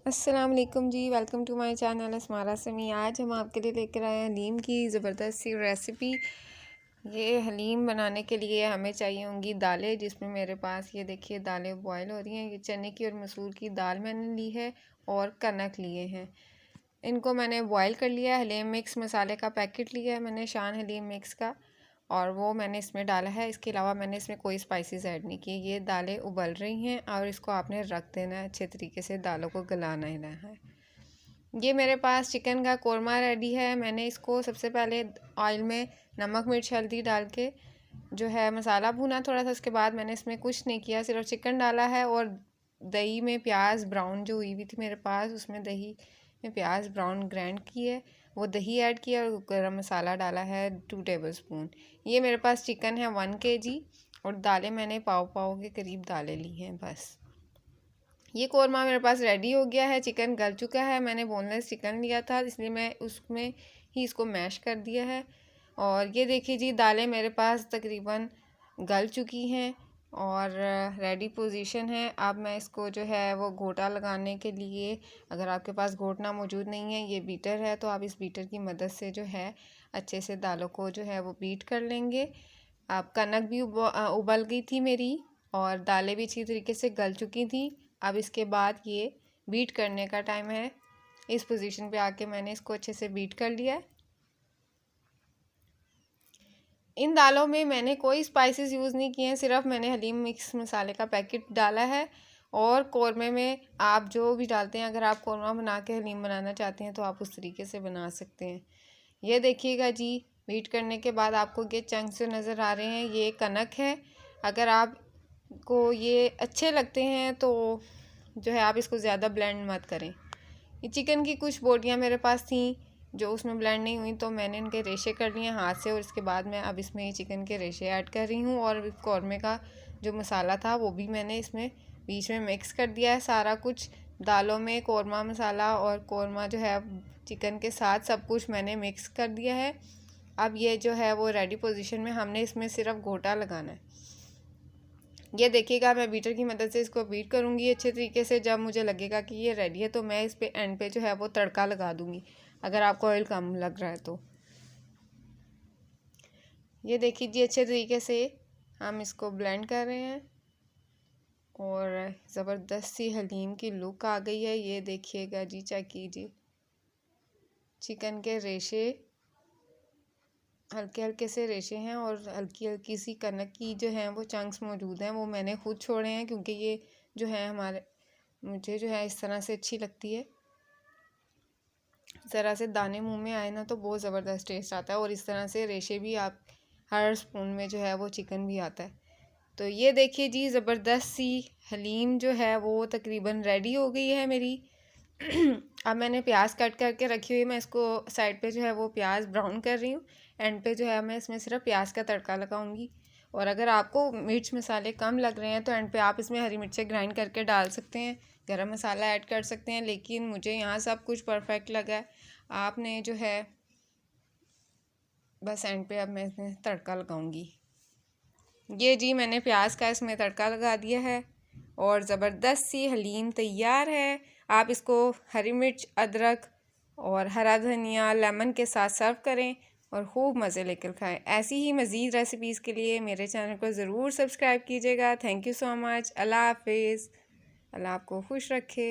अस्सलाम वालेकुम जी, welcome to my channel Asmara Sami. आज हम आपके लिए लेकर आए हैं हलीम की ज़बरदस्त सी रेसिपी। ये हलीम बनाने के लिए हमें चाहिए होंगी दालें, जिसमें मेरे पास ये देखिए दालें बॉयल हो रही हैं। ये चने की और मसूर की दाल मैंने ली है और कनक लिए हैं। इनको मैंने बॉयल कर लिया है। हलीम मिक्स मसाले का पैकेट लिया है मैंने, शान हलीम मिक्स का, और वो मैंने इसमें डाला है। इसके अलावा मैंने इसमें कोई स्पाइसेस ऐड नहीं किए। ये दालें उबल रही हैं और इसको आपने रख देना है, अच्छे तरीके से दालों को गलाना है। ये मेरे पास चिकन का कोरमा रेडी है। मैंने इसको सबसे पहले ऑयल में नमक मिर्च हल्दी डाल के जो है मसाला भुना थोड़ा सा। उसके बाद मैंने इसमें कुछ नहीं किया, सिर्फ चिकन डाला है और दही में प्याज ब्राउन जो हुई हुई थी मेरे पास, उसमें दही में प्याज ब्राउन ग्राइंड की है, वो दही ऐड किया और गरम मसाला डाला है 2 टेबलस्पून। ये मेरे पास चिकन है 1 kg और दालें मैंने पाव पाव के करीब दालें ली हैं बस। ये कोरमा मेरे पास रेडी हो गया है। चिकन गल चुका है, मैंने बोनलेस चिकन लिया था इसलिए मैं उसमें ही इसको मैश कर दिया है। और ये देखिए जी, दालें मेरे पास तकरीबन गल चुकी हैं और रेडी पोजीशन है। अब मैं इसको जो है वो घोटा लगाने के लिए, अगर आपके पास घोटना मौजूद नहीं है, ये बीटर है, तो आप इस बीटर की मदद से जो है अच्छे से दालों को जो है वो बीट कर लेंगे। अब कनक भी उबल गई थी मेरी और दालें भी अच्छी तरीके से गल चुकी थी। अब इसके बाद ये बीट करने का टाइम है। इस पोजीशन पे आके मैंने इसको अच्छे से बीट कर लिया है। इन दालों में मैंने कोई स्पाइसेस यूज़ नहीं किए हैं, सिर्फ मैंने हलीम मिक्स मसाले का पैकेट डाला है। और कौरमे में आप जो भी डालते हैं, अगर आप कौरमा बना के हलीम बनाना चाहते हैं तो आप उस तरीके से बना सकते हैं। ये देखिएगा जी, बीट करने के बाद आपको ये चंक्स जो नज़र आ रहे हैं, ये कनक है। अगर आपको ये अच्छे लगते हैं तो जो है आप इसको ज़्यादा ब्लेंड मत करें। ये चिकन की कुछ बोटियाँ मेरे पास थी जो उसमें ब्लेंड नहीं हुई, तो मैंने इनके रेशे कर लिए हाथ से और इसके बाद मैं अब इसमें चिकन के रेशे ऐड कर रही हूँ। और कौरमे का जो मसाला था वो भी मैंने इसमें बीच में मिक्स कर दिया है। सारा कुछ दालों में कौरमा मसाला और कौरमा जो है चिकन के साथ सब कुछ मैंने मिक्स कर दिया है। अब ये जो है वो रेडी पोजीशन में, हमने इसमें सिर्फ घोटा लगाना है। ये देखिएगा, मैं बीटर की मदद से इसको बीट करूँगी अच्छे तरीके से। जब मुझे लगेगा कि ये रेडी है तो मैं इस पे एंड पे जो है वो तड़का लगा दूँगी, अगर आपको ऑयल कम लग रहा है तो। ये देखिए जी, अच्छे तरीके से हम इसको ब्लेंड कर रहे हैं और ज़बरदस्त सी हलीम की लुक आ गई है। ये देखिएगा जी, चेक कीजिए, चिकन के रेशे हल्के हल्के से रेशे हैं और हल्की हल्की सी कनक की जो है वो चंक्स मौजूद हैं। वो मैंने खुद छोड़े हैं क्योंकि ये जो है मुझे जो है इस तरह से अच्छी लगती है। ज़रा से दाने मुंह में आए ना तो बहुत ज़बरदस्त टेस्ट आता है, और इस तरह से रेशे भी आप हर स्पून में जो है वो चिकन भी आता है। तो ये देखिए जी, ज़बरदस्त सी हलीम जो है वो तकरीबन रेडी हो गई है मेरी। अब मैंने प्याज कट करके रखी हुई है, मैं इसको साइड पे जो है वो प्याज ब्राउन कर रही हूँ। एंड पे जो है मैं इसमें सिर्फ प्याज का तड़का लगाऊंगी। और अगर आपको मिर्च मसाले कम लग रहे हैं तो एंड पे आप इसमें हरी मिर्चें ग्राइंड करके डाल सकते हैं, गरम मसाला ऐड कर सकते हैं। लेकिन मुझे यहाँ सब कुछ परफेक्ट लगा है। आपने जो है बस एंड पे अब मैं इसमें तड़का लगाऊंगी। ये जी, मैंने प्याज का इसमें तड़का लगा दिया है और ज़बरदस्त सी हलीम तैयार है। आप इसको हरी मिर्च, अदरक और हरा धनिया, लेमन के साथ सर्व करें और खूब मज़े लेकर खाएं। ऐसी ही मज़ीद रेसिपीज़ के लिए मेरे चैनल को ज़रूर सब्सक्राइब कीजिएगा। Thank you so much. अल्लाह हाफिज़। अल्लाह आपको खुश रखे।